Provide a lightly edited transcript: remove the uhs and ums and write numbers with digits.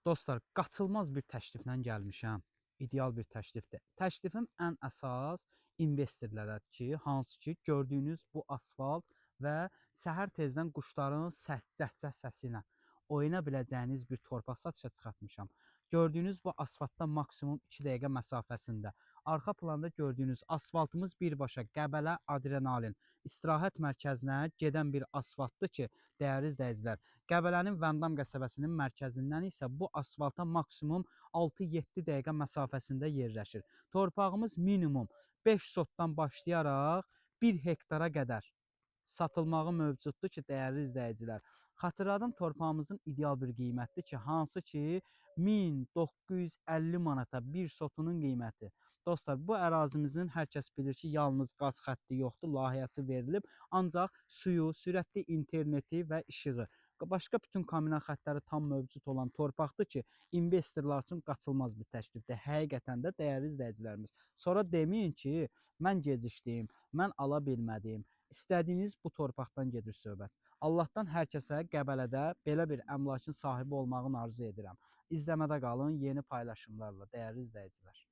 Dostlar, qaçılmaz bir təkliflə gəlmişəm. İdeal bir təklifdir. Təklifim ən əsas investorlarədir ki, hansı ki, gördüyünüz bu asfalt və səhər tezdən quşların cəhcəh səsi ilə oyna biləcəyiniz bir torpaq satışa çıxartmışam. Gördüyünüz bu asfaltdan maksimum 2 dəqiqə məsafəsində. Arxa planda gördüyünüz asfaltımız birbaşa Qəbələ Adrenalin istirahət mərkəzinə gedən bir asfaltdır ki, dəyərli izləyicilər, Qəbələnin Vəndam qəsəbəsinin mərkəzindən isə bu asfalta maksimum 6-7 dəqiqə məsafəsində yerləşir. Torpağımız minimum 5 sotdan başlayaraq 1 hektara qədər satılmağı mövcuddur ki, dəyərli izləyicilər. Xatırladım, torpağımızın ideal bir qiymətidir ki, hansı ki 1950 manata bir sotunun qiyməti. Dostlar, bu ərazimizin hər kəs bilir ki, yalnız qaz xətti yoxdur, layihəsi verilib, ancaq suyu, sürətli interneti və işığı, başqa bütün kommunal xəttləri tam mövcud olan torpaqdır ki, investorlar üçün qaçılmaz bir təklifdir. Həqiqətən də dəyərli izləyicilərimiz. Sonra deməyin ki, mən gecikdim, mən ala bilmədim. İstədiyiniz bu torpaqdan gedir söhbət. Allahdan hər kəsə Qəbələdə belə bir əmlakın sahibi olmağını arzu edirəm. İzləmədə qalın yeni paylaşımlarla, dəyərli izləyicilər.